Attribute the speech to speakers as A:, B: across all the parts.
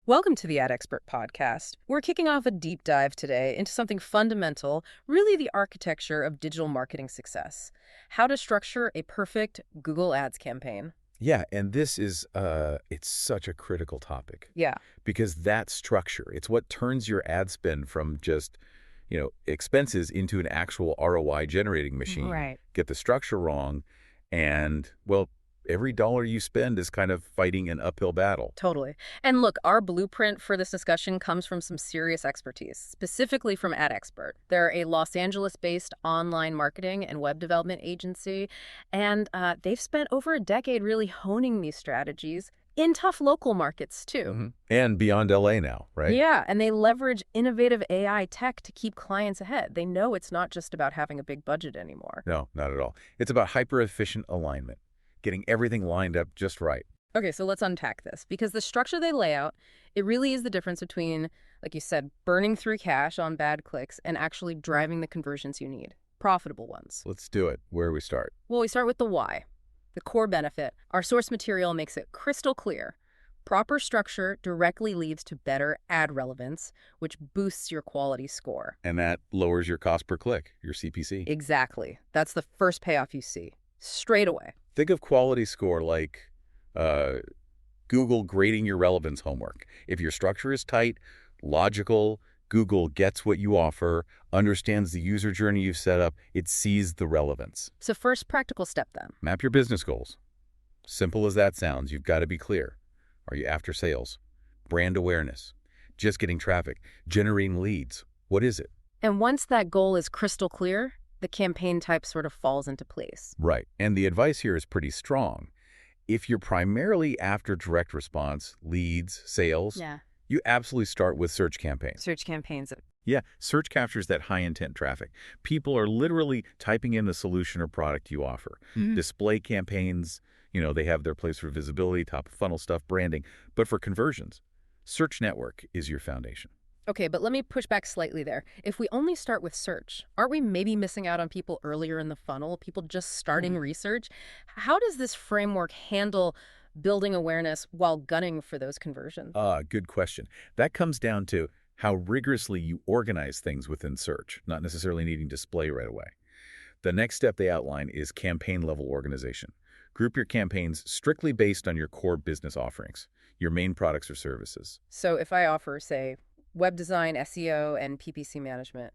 A: Welcome to the Ad Expert Podcast. We're kicking off a deep dive today into something fundamental, really the architecture of digital marketing success. How to structure a perfect Google Ads campaign.
B: Yeah, and this is it's such a critical topic
A: Yeah,
B: because that structure, it's what turns your ad spend from just, expenses into an actual ROI generating machine.
A: right.
B: Get the structure wrong, and well, every dollar you spend is kind of fighting an uphill battle.
A: Totally. And look, our blueprint for this discussion comes from some serious expertise, specifically from Ad Expert. They're a Los Angeles-based online marketing and web development agency, and they've spent over a decade really honing these strategies in tough local markets, too.
B: And beyond LA now, right?
A: Yeah, and they leverage innovative AI tech to keep clients ahead. They know it's not just about having a big budget anymore.
B: No, not at all. It's about hyper-efficient alignment, getting everything lined up just right.
A: Okay, so let's unpack this, because the structure they lay out, it really is the difference between, like you said, burning through cash on bad clicks and actually driving the conversions you need, profitable ones.
B: Let's do it. Where do we start?
A: Well, we start with the why, the core benefit. Our source material makes it crystal clear. Proper structure directly leads to better ad relevance, which boosts your quality score.
B: And that lowers your cost per click, your CPC.
A: Exactly. That's the first payoff you see, straight away.
B: Think of quality score like Google grading your relevance homework. If your structure is tight, logical, Google gets what you offer, understands the user journey you've set up, it sees the relevance.
A: So first practical step then.
B: Map your business goals. Simple as that sounds, you've got to be clear. Are you after sales? Brand awareness? Just getting traffic? Generating leads? What is it?
A: And once that goal is crystal clear, the campaign type sort of falls into place.
B: Right. And the advice here is pretty strong. If you're primarily after direct response, leads, sales, you absolutely start with search campaigns.
A: Search campaigns.
B: Yeah, search captures that high-intent traffic. People are literally typing in the solution or product you offer. Display campaigns, they have their place for visibility, top-of-funnel stuff, branding. But for conversions, search network is your foundation.
A: Okay, but let me push back slightly there. If we only start with search, aren't we maybe missing out on people earlier in the funnel, people just starting research? How does this framework handle building awareness while gunning for those conversions?
B: Good question. That comes down to how rigorously you organize things within search, not necessarily needing display right away. The next step they outline is campaign-level organization. Group your campaigns strictly based on your core business offerings, your main products or services.
A: So if I offer, say, web design, SEO, and PPC management,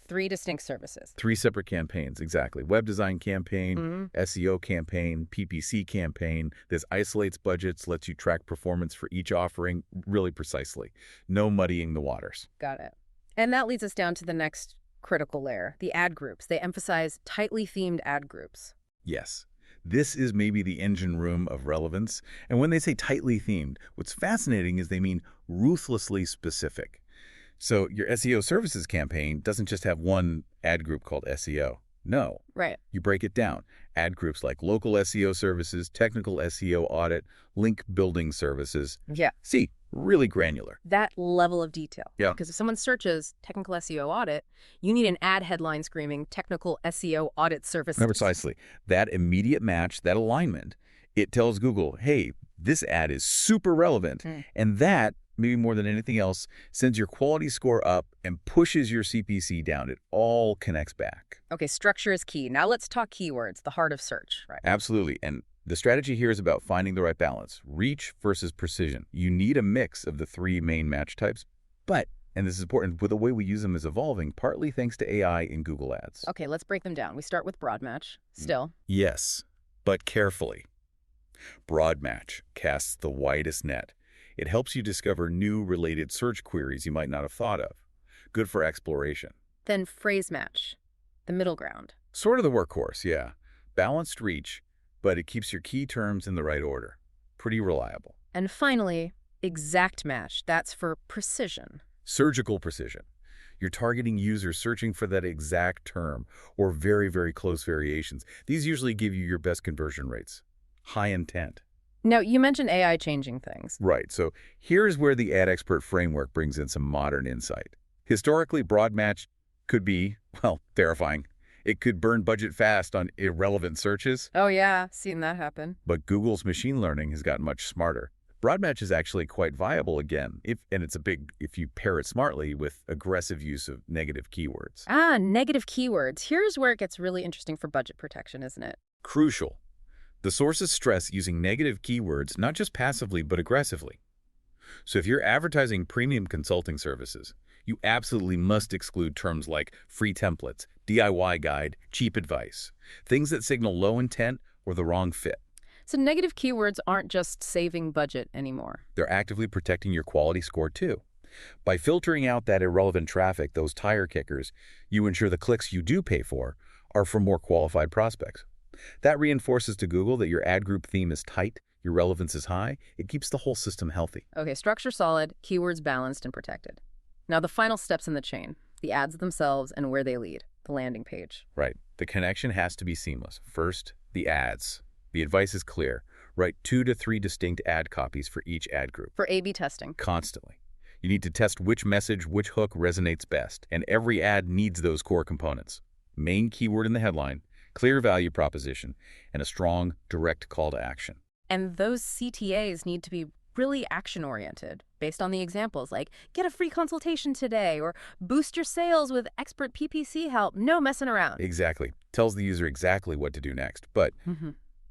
A: 3 distinct services.
B: 3 separate campaigns, exactly. Web design campaign, SEO campaign, PPC campaign. This isolates budgets, lets you track performance for each offering really precisely. No muddying the waters.
A: Got it. And that leads us down to the next critical layer, the ad groups. They emphasize tightly themed ad groups.
B: Yes. This is maybe the engine room of relevance. And when they say tightly themed, what's fascinating is they mean ruthlessly specific. So your SEO services campaign doesn't just have one ad group called SEO. No.
A: Right.
B: You break it down. Ad groups like local SEO services, technical SEO audit, link building services.
A: Yeah.
B: See, really granular.
A: That level of detail.
B: Yeah.
A: Because if someone searches technical SEO audit, you need an ad headline screaming technical SEO audit services.
B: Precisely. That immediate match, that alignment, it tells Google, hey, this ad is super relevant. And that, maybe more than anything else, sends your quality score up and pushes your CPC down. It all connects back.
A: Okay, structure is key. Now let's talk keywords, the heart of search, right?
B: Absolutely. And the strategy here is about finding the right balance, reach versus precision. You need a mix of the 3 main match types, but, and this is important, but the way we use them is evolving, partly thanks to AI in Google Ads.
A: Okay, let's break them down. We start with broad match, still.
B: Yes, but carefully. Broad match casts the widest net. It helps you discover new related search queries you might not have thought of. Good for exploration.
A: Then phrase match, the middle ground.
B: Sort of the workhorse, yeah. Balanced reach, but it keeps your key terms in the right order. Pretty reliable.
A: And finally, exact match. That's for precision.
B: Surgical precision. You're targeting users searching for that exact term or very, very close variations. These usually give you your best conversion rates. High intent.
A: Now, you mentioned AI changing things.
B: Right. So here's where the Ad Expert framework brings in some modern insight. Historically, broad match could be, well, terrifying. It could burn budget fast on irrelevant searches.
A: Oh, yeah, seen that happen.
B: But Google's machine learning has gotten much smarter. Broad match is actually quite viable again, and it's a big if you pair it smartly with aggressive use of negative keywords.
A: Ah, negative keywords. Here's where it gets really interesting for budget protection, isn't it?
B: Crucial. The sources stress using negative keywords not just passively but aggressively. So if you're advertising premium consulting services, you absolutely must exclude terms like free templates, DIY guide, cheap advice, things that signal low intent or the wrong fit.
A: So negative keywords aren't just saving budget anymore.
B: They're actively protecting your quality score too. By filtering out that irrelevant traffic, those tire kickers, you ensure the clicks you do pay for are from more qualified prospects. That reinforces to Google that your ad group theme is tight, your relevance is high. It keeps the whole system healthy.
A: Okay, structure solid, keywords balanced and protected. Now the final steps in the chain, the ads themselves and where they lead, the landing page.
B: Right. The connection has to be seamless. First, the ads. The advice is clear. Write 2 to 3 distinct ad copies for each ad group.
A: For A/B testing.
B: Constantly. You need to test which message, which hook resonates best, and every ad needs those core components. Main keyword in the headline, clear value proposition, and a strong, direct call to action.
A: And those CTAs need to be really action-oriented, based on the examples like get a free consultation today or boost your sales with expert PPC help, no messing around.
B: Exactly. Tells the user exactly what to do next. But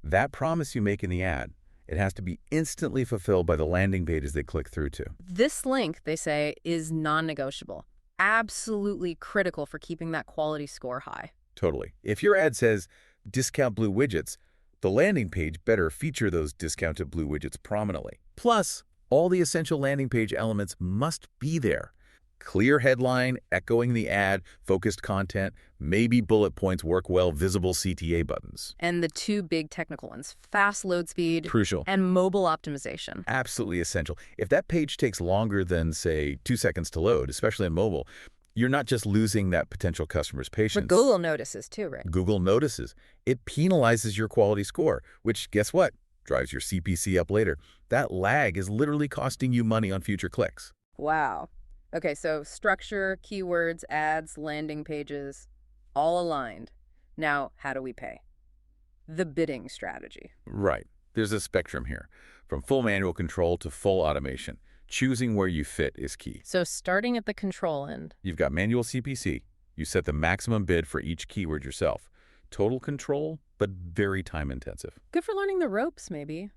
B: that promise you make in the ad, it has to be instantly fulfilled by the landing pages they click through to.
A: This link, they say, is non-negotiable. Absolutely critical for keeping that quality score high.
B: Totally. If your ad says discount blue widgets, the landing page better feature those discounted blue widgets prominently. Plus, all the essential landing page elements must be there. Clear headline, echoing the ad, focused content, maybe bullet points work well, visible CTA buttons.
A: And the two big technical ones, fast load speed
B: Crucial.
A: and mobile optimization.
B: Absolutely essential. If that page takes longer than, say, 2 seconds to load, especially on mobile, you're not just losing that potential customer's patience.
A: But Google notices too, right?
B: Google notices. It penalizes your quality score, which, guess what? Drives your CPC up later. That lag is literally costing you money on future clicks.
A: Wow. Okay, so structure, keywords, ads, landing pages, all aligned. Now, how do we pay? The bidding strategy.
B: Right. There's a spectrum here, from full manual control to full automation. Choosing where you fit is key.
A: So starting at the control end.
B: You've got manual CPC. You set the maximum bid for each keyword yourself. Total control, but very time-intensive.
A: Good for learning the ropes, maybe.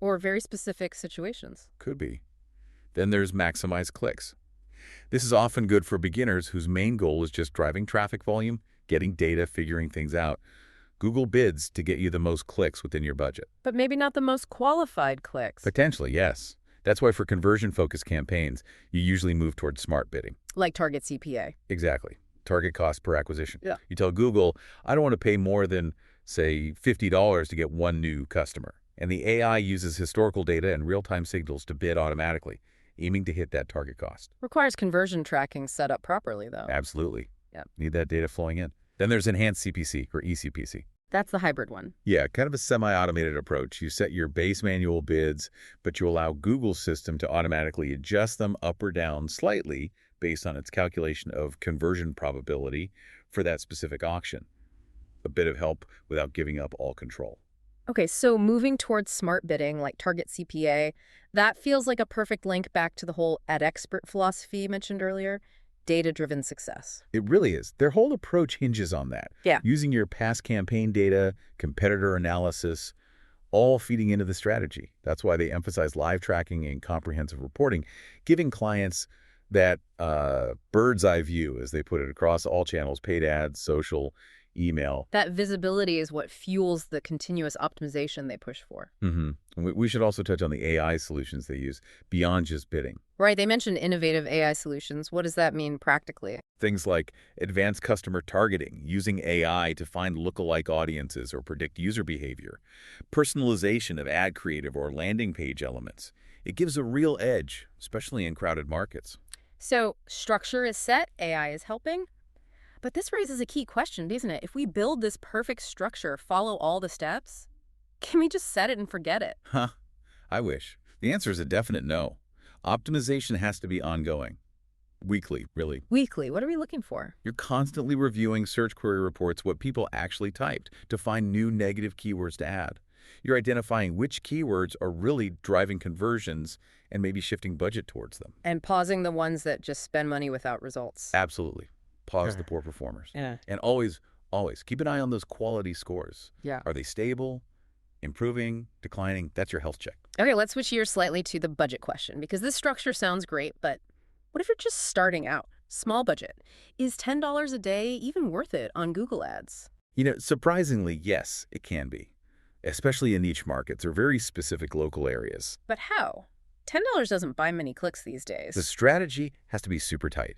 A: Or very specific situations.
B: Could be. Then there's maximize clicks. This is often good for beginners whose main goal is just driving traffic volume, getting data, figuring things out. Google bids to get you the most clicks within your budget.
A: But maybe not the most qualified clicks.
B: Potentially, yes. That's why for conversion-focused campaigns, you usually move towards smart bidding.
A: Like target CPA.
B: Exactly. Target cost per acquisition.
A: Yeah.
B: You tell Google, I don't want to pay more than, say, $50 to get one new customer. And the AI uses historical data and real-time signals to bid automatically, aiming to hit that target cost.
A: Requires conversion tracking set up properly, though.
B: Absolutely.
A: Yeah.
B: Need that data flowing in. Then there's enhanced CPC or eCPC.
A: That's the hybrid one.
B: Yeah, kind of a semi-automated approach. You set your base manual bids, but you allow Google's system to automatically adjust them up or down slightly based on its calculation of conversion probability for that specific auction. A bit of help without giving up all control.
A: Okay, so moving towards smart bidding, like target CPA, that feels like a perfect link back to the whole ad expert philosophy you mentioned earlier. Data-driven success.
B: It really is. Their whole approach hinges on that.
A: Yeah.
B: Using your past campaign data, competitor analysis, all feeding into the strategy. That's why they emphasize live tracking and comprehensive reporting, giving clients that bird's eye view, as they put it, across all channels, paid ads, social, email.
A: That visibility is what fuels the continuous optimization they push for.
B: We should also touch on the AI solutions they use beyond just bidding.
A: Right, they mentioned innovative AI solutions. What does that mean practically?
B: Things like advanced customer targeting, using AI to find lookalike audiences or predict user behavior, personalization of ad creative or landing page elements. It gives a real edge, especially in crowded markets.
A: So structure is set, AI is helping. But this raises a key question, doesn't it? If we build this perfect structure, follow all the steps, can we just set it and forget it?
B: Huh. I wish. The answer is a definite no. Optimization has to be ongoing. Weekly, really.
A: Weekly, what are we looking for?
B: You're constantly reviewing search query reports, what people actually typed, to find new negative keywords to add. You're identifying which keywords are really driving conversions and maybe shifting budget towards them.
A: And pausing the ones that just spend money without results.
B: Absolutely. Pause the
A: Sure.
B: poor performers.
A: Yeah.
B: And always keep an eye on those quality scores.
A: Yeah.
B: Are they stable, improving, declining? That's your health check.
A: Okay, let's switch gears slightly to the budget question, because this structure sounds great, but what if you're just starting out? Small budget. Is $10 a day even worth it on Google Ads?
B: Surprisingly, yes, it can be, especially in niche markets or very specific local areas.
A: But how? $10 doesn't buy many clicks these
B: The
A: days.
B: strategy has to be super tight.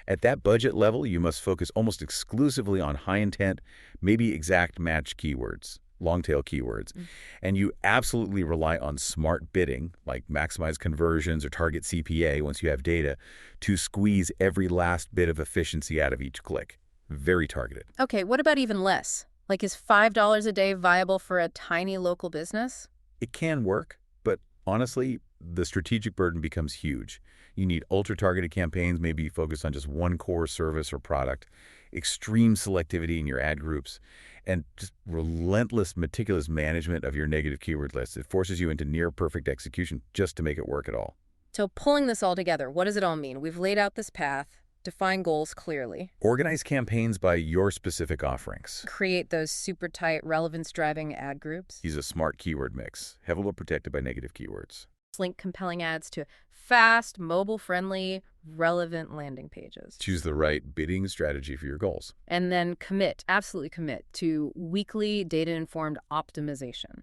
B: At that budget level, you must focus almost exclusively on high intent, maybe exact match keywords, long tail keywords.
A: Mm.
B: And you absolutely rely on smart bidding, like maximize conversions or target CPA once you have data, to squeeze every last bit of efficiency out of each click. Very targeted.
A: Okay, what about even less? Like, is $5 a day viable for a tiny local business?
B: It can work, but honestly, the strategic burden becomes huge. You need ultra-targeted campaigns, maybe focused on just one core service or product, extreme selectivity in your ad groups, and just relentless, meticulous management of your negative keyword list. It forces you into near-perfect execution just to make it work at all.
A: So pulling this all together, what does it all mean? We've laid out this path, define goals clearly,
B: Organize campaigns by your specific offerings.
A: create those super tight relevance-driving ad groups,
B: Use a smart keyword mix, heavily protected by negative keywords.
A: link compelling ads to fast, mobile-friendly, relevant landing pages.
B: Choose the right bidding strategy for your goals.
A: And then commit, absolutely commit, to weekly data-informed optimization.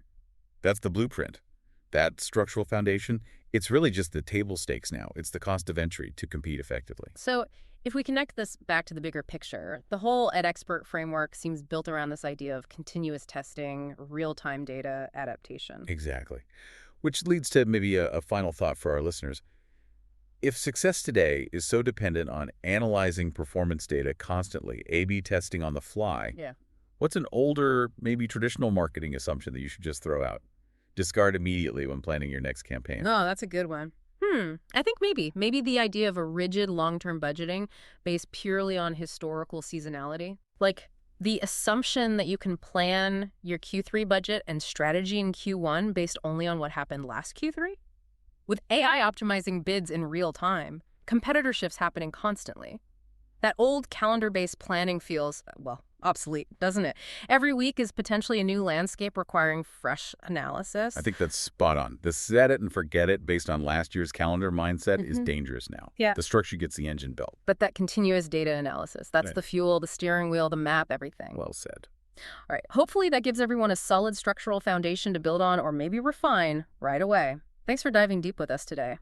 B: That's the blueprint. That structural foundation, it's really just the table stakes now. It's the cost of entry to compete effectively.
A: So if we connect this back to the bigger picture, the whole EdExpert framework seems built around this idea of continuous testing, real-time data adaptation.
B: Exactly. Which leads to maybe a final thought for our listeners. If success today is so dependent on analyzing performance data constantly, A/B testing on the fly,
A: Yeah.
B: what's an older, maybe traditional marketing assumption that you should just throw out? Discard immediately when planning your next campaign.
A: Oh, that's a good one. I think maybe the idea of a rigid long-term budgeting based purely on historical seasonality. Like the assumption that you can plan your Q3 budget and strategy in Q1 based only on what happened last Q3? With AI optimizing bids in real time, competitor shifts happening constantly. That old calendar-based planning feels, well, obsolete, doesn't it? Every week is potentially a new landscape requiring fresh analysis.
B: I think that's spot on. The set it and forget it based on last year's calendar mindset is
A: Mhm.
B: dangerous now.
A: Yeah.
B: The structure gets the engine built.
A: But that continuous data analysis, that's
B: Right.
A: the fuel, the steering wheel, the map, everything.
B: Well said.
A: All right, hopefully that gives everyone a solid structural foundation to build on or maybe refine right away. Thanks for diving deep with us today.